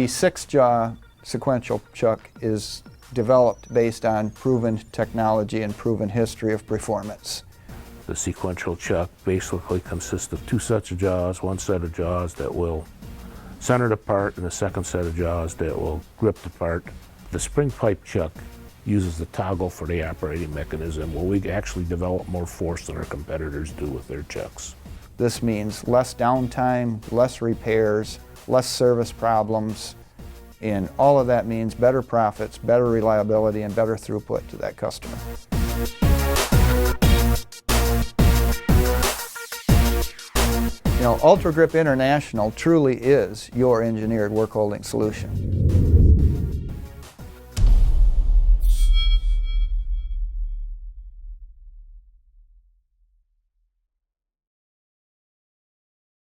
six-jaw sequential chuck is developed based on proven technology and proven history of performance. The sequential chuck basically consists of two sets of jaws, one set of jaws that will center the part and the second set of jaws that will grip the part. The spring pipe chuck uses the toggle for the operating mechanism, where we actually develop more force than our competitors do with their chucks. This means less downtime, less repairs, less service problems, and all of that means better profits, better reliability, and better throughput to that customer. You know, Ultra Grip International truly is your engineered work holding solution.